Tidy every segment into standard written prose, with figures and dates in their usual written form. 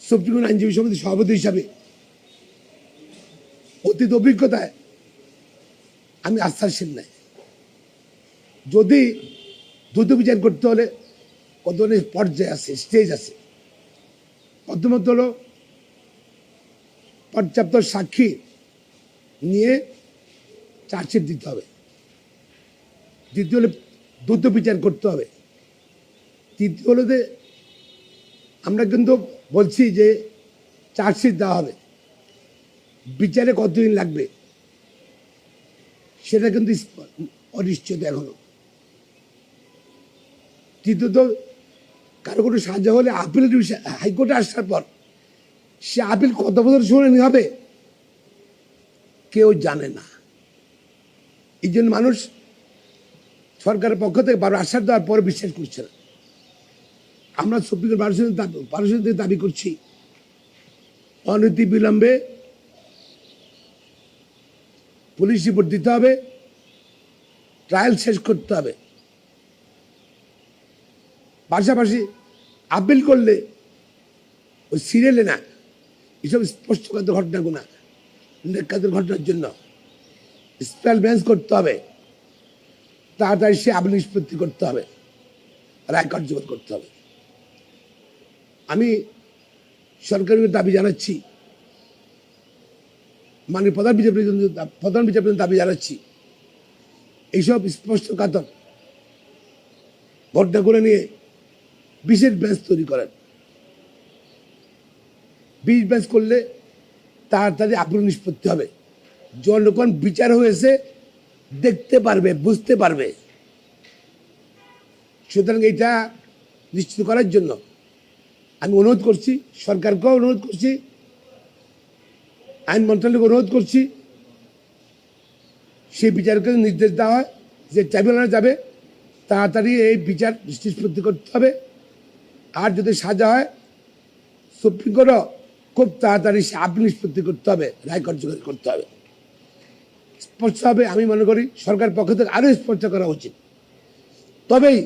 Supreme court আইনজীবী সমিতির সভাপতি হিসাবে অতীত অভিজ্ঞতায় আমি আস্থাশীল নাই। যদি দ্রুত বিচার করতে হলে কত ধরনের পর্যায়ে আছে, স্টেজ আছে। প্রথমত হলো পর্যাপ্ত সাক্ষী নিয়ে চার্জশিট দিতে হবে। দ্বিতীয় হলে দ্রুত বিচার করতে হবে। তৃতীয় হলো যে আমরা কিন্তু বলছি যে চার্জশিট দেওয়া হবে, বিচারে কতদিন লাগবে সেটা কিন্তু অনিশ্চিত এখনো। তৃতীয়ত কারো কোনো সাহায্য হলে আপিলের হাইকোর্টে আসার পর সে আপিল কত বছর শুনানি হবে কেউ জানে না। এই জন্য মানুষ সরকারের পক্ষ থেকে বারো আশ্বাস দেওয়ার পরে বিশ্বাস করছে না। আমরা সুপ্রিম কোর্ট পারমিশন থেকে দাবি করছি অনতি বিলম্বে পুলিশ রিপোর্ট দিতে হবে, ট্রায়াল শেষ করতে হবে। পাশাপাশি আপিল করলে ওই সিরিয়ালে না, এসব স্পষ্টকাত ঘটনাগুলো নিকাতের ঘটনার জন্য স্পেশাল বেঞ্চ করতে হবে, তাড়াতাড়ি সে আপিল নিষ্পত্তি করতে হবে, রায় কার্যকর করতে হবে। আমি সরকারের দাবি জানাচ্ছি, মাননীয় প্রধান বিচারপতির দাবি জানাচ্ছি, এইসব স্পষ্টকাতর ঘটনাগুলো নিয়ে বিশেষ বেঞ্চ তৈরি করেন। বিশেষ বেঞ্চ করলে তাড়াতাড়ি আপিল নিষ্পত্তি হবে, জনগণ বিচার হয়েছে দেখতে পারবে, বুঝতে পারবে। সুতরাং এটা নিশ্চিত করার জন্য আমি অনুরোধ করছি, সরকারকেও অনুরোধ করছি, আইন মন্ত্রণালয়কে অনুরোধ করছি, সেই বিচারকে নির্দেশ দেওয়া হয় যে ট্রাইব্যুনালে যাবে, তাড়াতাড়ি এই বিচার নিষ্পত্তি করতে হবে। আর যদি সাজা হয় সুপ্রিম কোর্টও খুব তাড়াতাড়ি সে আপিল নিষ্পত্তি করতে হবে, রায় কার্যকর করতে হবে। স্পষ্ট হবে, আমি মনে করি সরকার পক্ষ থেকে আরও স্পষ্ট করা উচিত, তবেই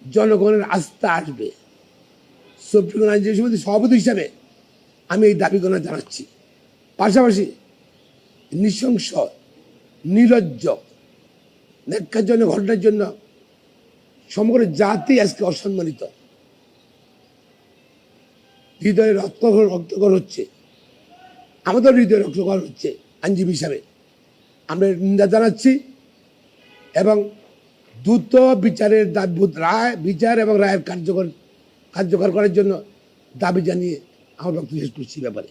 জনগণের আস্থা আসবে। সুপ্রিম কোর্ট আইনজীবী সমিতির সভাপতি হিসাবে আমি এই দাবিগুলো জানাচ্ছি। পাশাপাশি নৃশংস, নির্লজ্জ, ন্যাক্কারজনক ঘটনার জন্য সমগ্র জাতি আজকে অসম্মানিত, হৃদয়ে রক্তকর হচ্ছে, আমাদের হৃদয়ে রক্তকর হচ্ছে। আইনজীবী হিসাবে আমরা নিন্দা জানাচ্ছি এবং দ্রুত বিচারের বিচার এবং রায়ের কার্যকর করার জন্য দাবি জানিয়ে আমার বক্তব্য শেষ করছি ব্যাপারে।